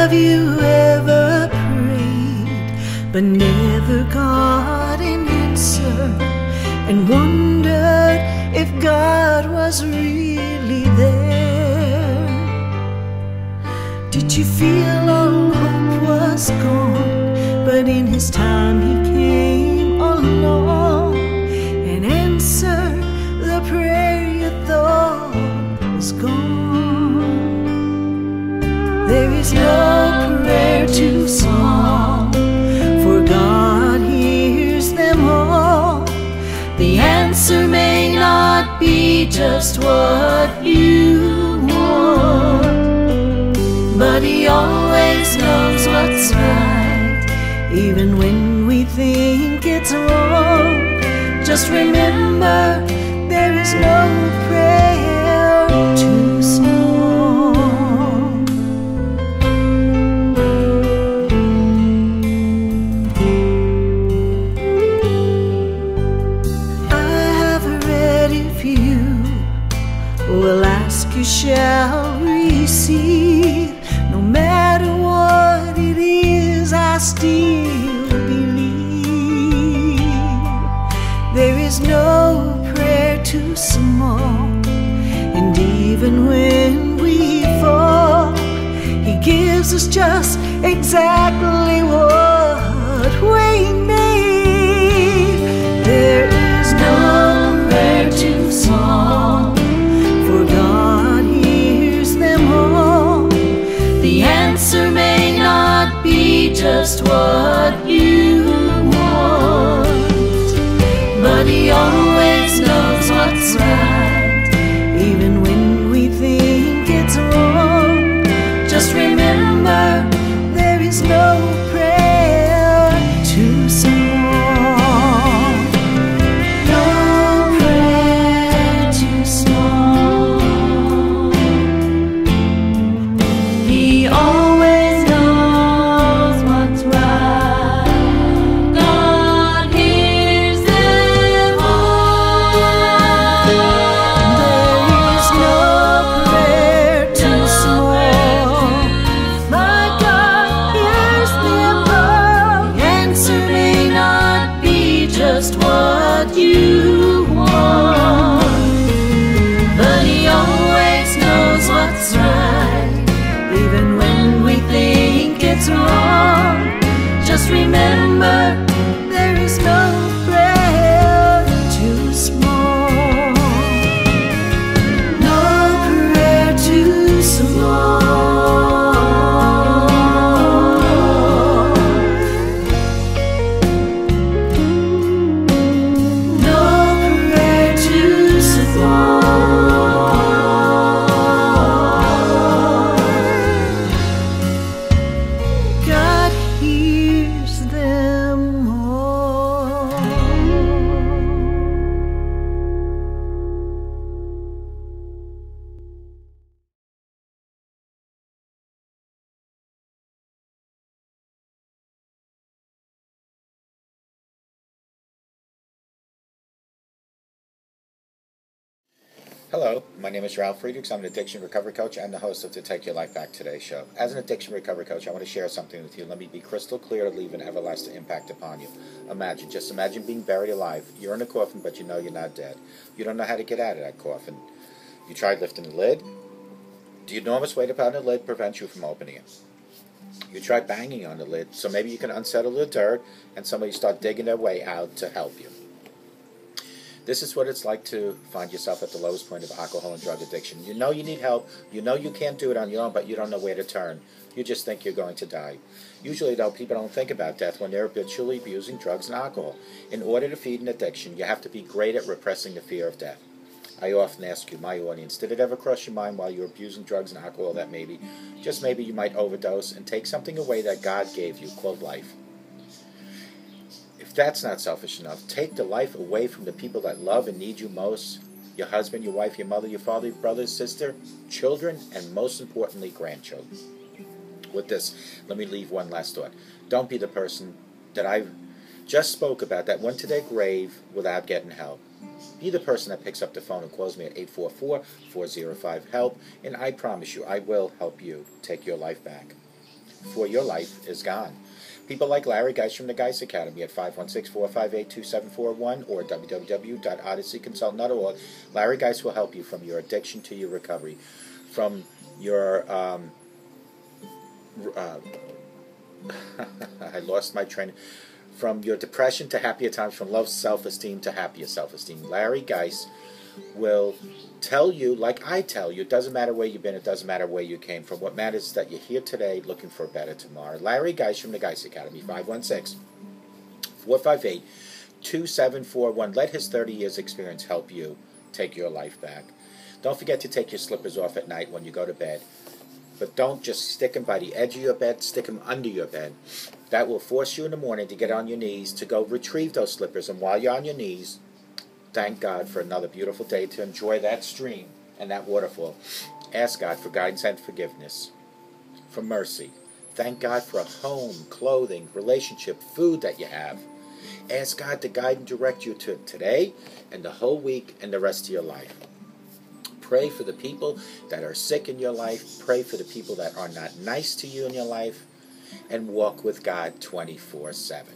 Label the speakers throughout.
Speaker 1: Have you ever prayed but never got an answer, and wondered if God was really there? Did you feel all hope was gone, but in His time He came along and answered the prayer you thought was gone? There is no prayer too small, for God hears them all. The answer may not be just what you want, but He always knows what's right, even when we think it's wrong. Just remember, there is no prayer too small. I have read, if you will ask, you shall receive. No matter what it is, I still believe. There is no prayer too small, and even when we fall, He gives us just exactly what we need. There is no prayer too small, for God hears them all. The answer may not be just what you want, but He always knows what's right, even when we think it's wrong. Just remember, there is no prayer too small. No prayer too small. He always knows what's right. God hears them all. There is no prayer too small. My God hears them all. The answer may not be just what you want, but He always knows what's right, even when we think it's wrong. Just remember, there is no prayer too small. No prayer too small. No prayer too small. God hears them all.
Speaker 2: Hello, my name is Ralf Friedrichs. I'm an addiction recovery coach and the host of the Take Your Life Back Today show. As an addiction recovery coach, I want to share something with you. Let me be crystal clear to leave an everlasting impact upon you. Just imagine being buried alive. You're in a coffin, but you know you're not dead. You don't know how to get out of that coffin. You tried lifting the lid. The enormous weight upon the lid prevents you from opening it. You tried banging on the lid, so maybe you can unsettle the dirt and somebody start digging their way out to help you. This is what it's like to find yourself at the lowest point of alcohol and drug addiction. You know you need help. You know you can't do it on your own, but you don't know where to turn. You just think you're going to die. Usually, though, people don't think about death when they're habitually abusing drugs and alcohol. In order to feed an addiction, you have to be great at repressing the fear of death. I often ask you, my audience, did it ever cross your mind while you're abusing drugs and alcohol that maybe, just maybe, you might overdose and take something away that God gave you, called life? If that's not selfish enough, take the life away from the people that love and need you most: your husband, your wife, your mother, your father, your brother, sister, children, and most importantly, grandchildren. With this, let me leave one last thought. Don't be the person that I just spoke about that went to their grave without getting help. Be the person that picks up the phone and calls me at 844-405-HELP, and I promise you, I will help you take your life back. for your life is gone. People like Larry Geis from the Geis Academy at 516-458-2741 or www.odysseyconsultant.org. Larry Geis will help you from your addiction to your recovery, from your I lost my train. From your depression to happier times, from low self-esteem to happier self-esteem. Larry Geis will tell you, like I tell you, it doesn't matter where you've been, it doesn't matter where you came from. What matters is that you're here today looking for a better tomorrow. Larry Geis from the Geis Academy, 516-458-2741. Let his 30 years experience help you take your life back. Don't forget to take your slippers off at night when you go to bed. But don't just stick them by the edge of your bed, stick them under your bed. That will force you in the morning to get on your knees, to go retrieve those slippers. And while you're on your knees, thank God for another beautiful day to enjoy that stream and that waterfall. Ask God for guidance and forgiveness, for mercy. Thank God for a home, clothing, relationship, food that you have. Ask God to guide and direct you to today and the whole week and the rest of your life. Pray for the people that are sick in your life. Pray for the people that are not nice to you in your life. And walk with God 24/7.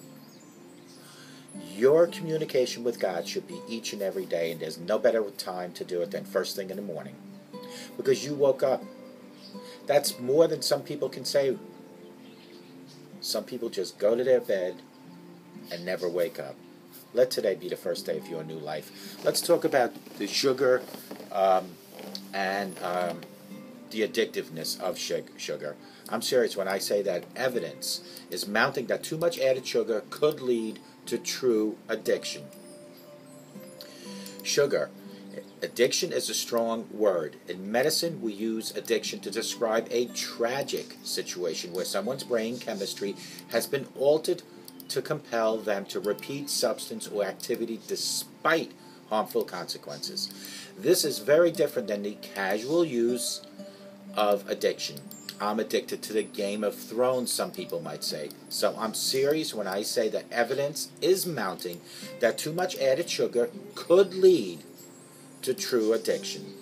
Speaker 2: Your communication with God should be each and every day, and there's no better time to do it than first thing in the morning. Because you woke up. That's more than some people can say. Some people just go to their bed and never wake up. Let today be the first day of your new life. Let's talk about the sugar and the addictiveness of sugar. I'm serious when I say that evidence is mounting that too much added sugar could lead to true addiction. Sugar. Addiction is a strong word. In medicine, we use addiction to describe a tragic situation where someone's brain chemistry has been altered to compel them to repeat substance or activity despite harmful consequences. This is very different than the casual use of addiction. I'm addicted to the Game of Thrones, some people might say. So I'm serious when I say that evidence is mounting that too much added sugar could lead to true addiction.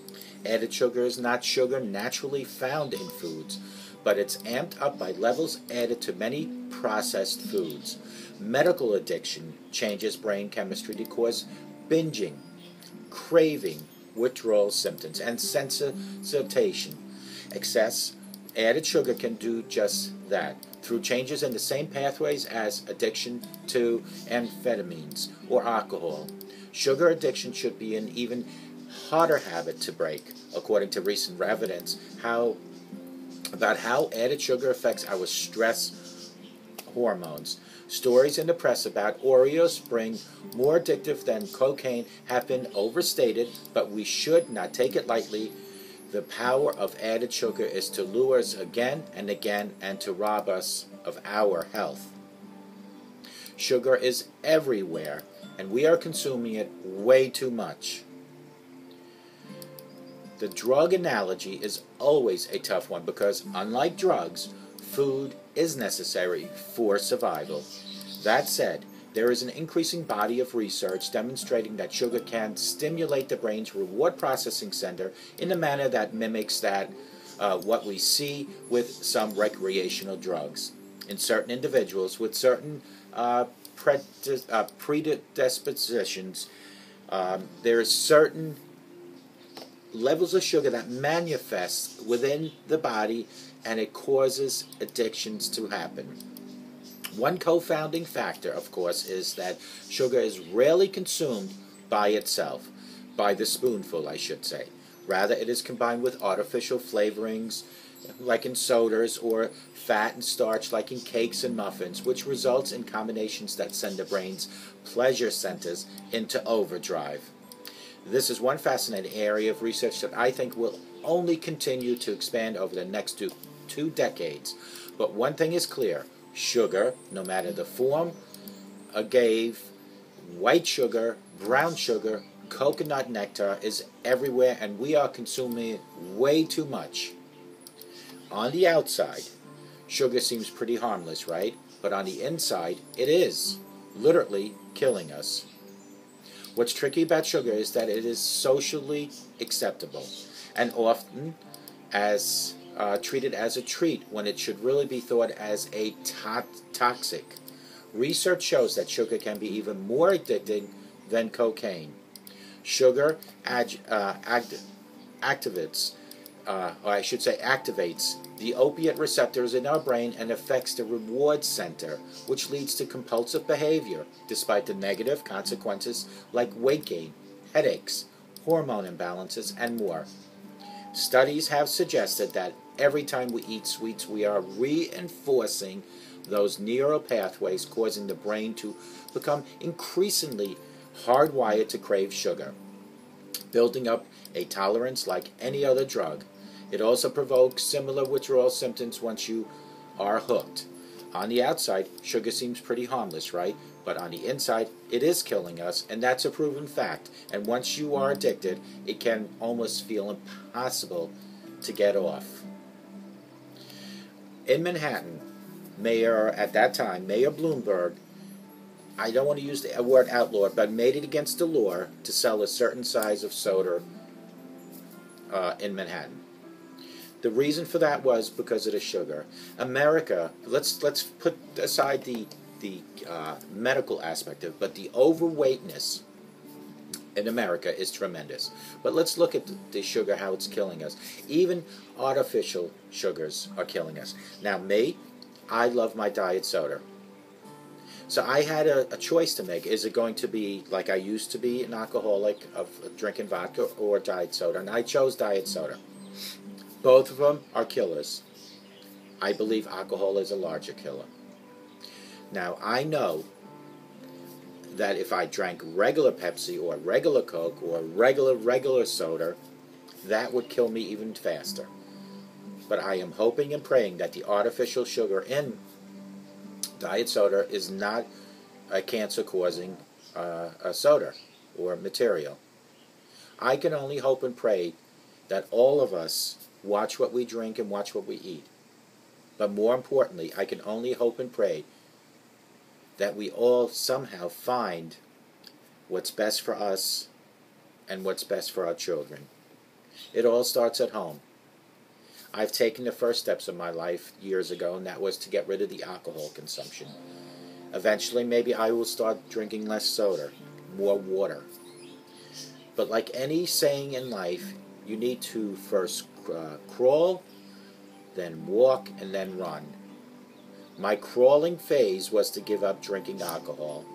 Speaker 2: Added sugar is not sugar naturally found in foods, but it's amped up by levels added to many processed foods. Medical addiction changes brain chemistry to cause binging, craving, withdrawal symptoms, and sensitization. Excess added sugar can do just that through changes in the same pathways as addiction to amphetamines or alcohol. Sugar addiction should be an even harder habit to break, according to recent evidence about how added sugar affects our stress hormones. Stories in the press about Oreos being more addictive than cocaine have been overstated, but we should not take it lightly. The power of added sugar is to lure us again and again and to rob us of our health. Sugar is everywhere, and we are consuming it way too much. The drug analogy is always a tough one because, unlike drugs, food is necessary for survival. That said, there is an increasing body of research demonstrating that sugar can stimulate the brain's reward processing center in a manner that mimics what we see with some recreational drugs. In certain individuals with certain predispositions, there is certain levels of sugar that manifests within the body, and it causes addictions to happen. One co-founding factor, of course, is that sugar is rarely consumed by itself, by the spoonful, I should say. Rather, it is combined with artificial flavorings, like in sodas, or fat and starch, like in cakes and muffins, which results in combinations that send the brain's pleasure centers into overdrive. This is one fascinating area of research that I think will only continue to expand over the next two decades. But one thing is clear. Sugar, no matter the form, agave, white sugar, brown sugar, coconut nectar, is everywhere, and we are consuming it way too much. On the outside, sugar seems pretty harmless, right? But on the inside, it is literally killing us. What's tricky about sugar is that it is socially acceptable, and often, as treated as a treat when it should really be thought as a toxic. Research shows that sugar can be even more addicting than cocaine. Sugar activates, or I should say activates, the opiate receptors in our brain and affects the reward center, which leads to compulsive behavior, despite the negative consequences like weight gain, headaches, hormone imbalances, and more. Studies have suggested that every time we eat sweets, we are reinforcing those neural pathways, causing the brain to become increasingly hardwired to crave sugar, building up a tolerance like any other drug. It also provokes similar withdrawal symptoms once you are hooked. On the outside, sugar seems pretty harmless, right? But on the inside, it is killing us, and that's a proven fact. And once you are addicted, it can almost feel impossible to get off. In Manhattan, at that time, Mayor Bloomberg, I don't want to use the word outlaw, but made it against the law to sell a certain size of soda in Manhattan. The reason for that was because of the sugar. America, let's put aside the medical aspect of it, but the overweightness in America is tremendous. But let's look at the sugar, how it's killing us. Even artificial sugars are killing us. Now, me, I love my diet soda. So I had a choice to make. Is it going to be like I used to be, an alcoholic of drinking vodka, or diet soda? And I chose diet soda. Both of them are killers. I believe alcohol is a larger killer. Now, I know that if I drank regular Pepsi or regular Coke or regular soda, that would kill me even faster. But I am hoping and praying that the artificial sugar in diet soda is not a cancer-causing soda or material. I can only hope and pray that all of us watch what we drink and watch what we eat. But more importantly, I can only hope and pray that we all somehow find what's best for us and what's best for our children. It all starts at home. I've taken the first steps of my life years ago, and that was to get rid of the alcohol consumption. Eventually, maybe I will start drinking less soda, more water. But like any saying in life, you need to first crawl, then walk, and then run. My crawling phase was to give up drinking alcohol.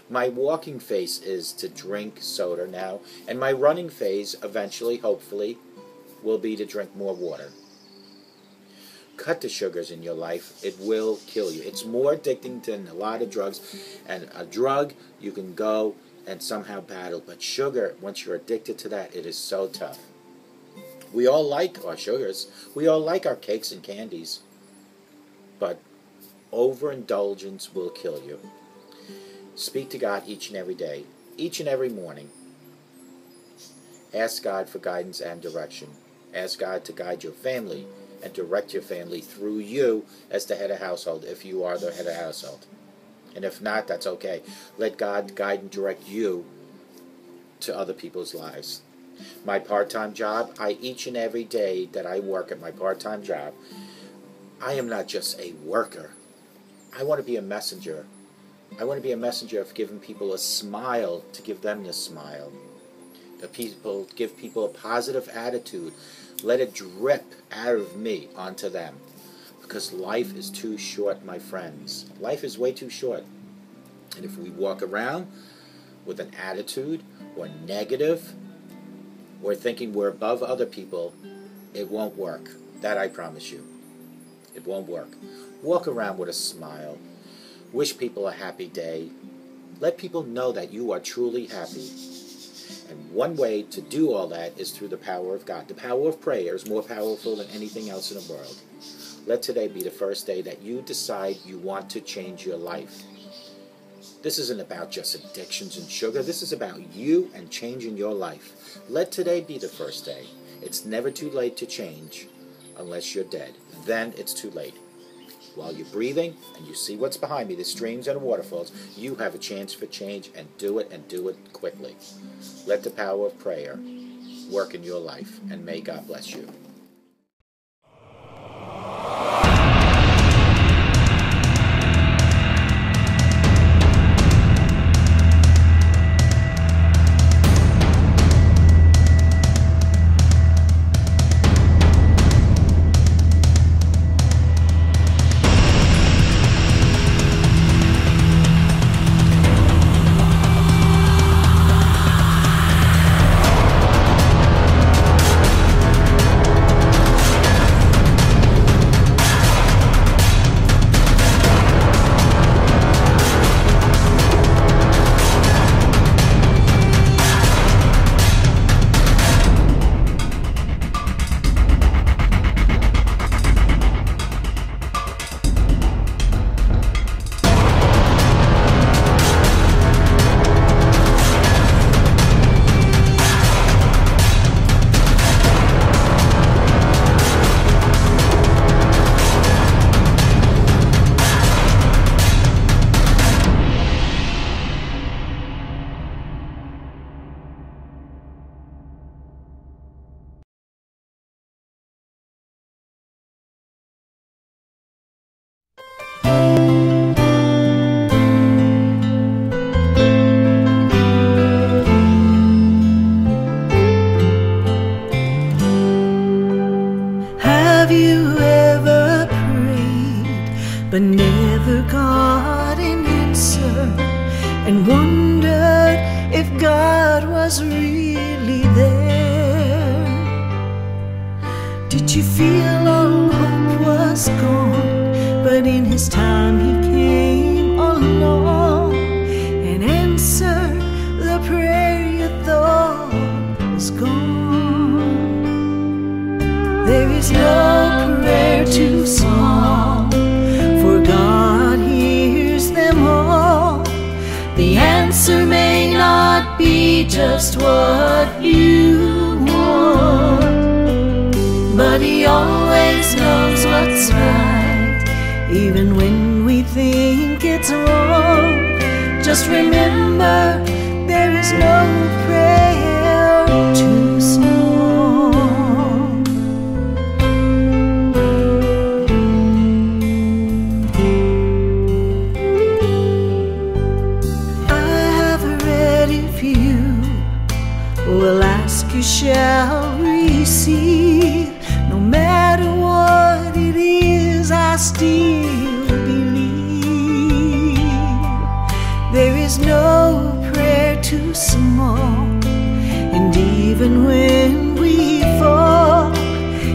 Speaker 2: My walking phase is to drink soda now, and my running phase, eventually, hopefully, will be to drink more water. Cut the sugars in your life. It will kill you. It's more addicting than a lot of drugs, and a drug you can go and somehow battle, but sugar, once you're addicted to that, it is so tough. We all like our sugars. We all like our cakes and candies, but overindulgence will kill you. Speak to God each and every day, each and every morning. Ask God for guidance and direction. Ask God to guide your family and direct your family through you as the head of household, if you are the head of household. And if not, that's okay. Let God guide and direct you to other people's lives. My part-time job, each and every day that I work at my part-time job, I am not just a worker. I want to be a messenger. I want to be a messenger of giving people a smile to give them the smile. Give people a positive attitude. Let it drip out of me onto them. Because life is too short, my friends. Life is way too short. And if we walk around with an attitude or negative or thinking we're above other people, it won't work. That I promise you. It won't work. Walk around with a smile. Wish people a happy day. Let people know that you are truly happy. And one way to do all that is through the power of God. The power of prayer is more powerful than anything else in the world. Let today be the first day that you decide you want to change your life. This isn't about just addictions and sugar. This is about you and changing your life. Let today be the first day. It's never too late to change unless you're dead. Then it's too late. While you're breathing and you see what's behind me, the streams and the waterfalls, you have a chance for change, and do it quickly. Let the power of prayer work in your life, and may God bless you.
Speaker 1: Have you ever prayed but never got an answer, and wondered if God was really there? Did you feel all hope was gone, but in His time He came along and answered the prayer you thought was gone? There is no prayer too small, for God hears them all. The answer may not be just what you want, but He always knows what's right, even when we think it's wrong. Just remember, there is no prayer too small. Will ask, you shall receive. No matter what it is, I still believe. There is no prayer too small, and even when we fall,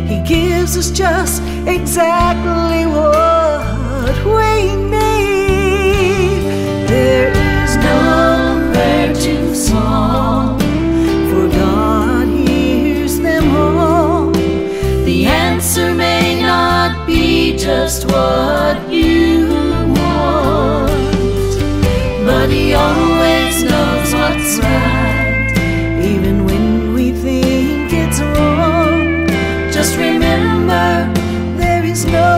Speaker 1: He gives us just exactly what we need. There is no prayer too small, for God hears them all. The answer may not be just what you want, but He always knows what's right, even when we think it's wrong. Just remember, there is no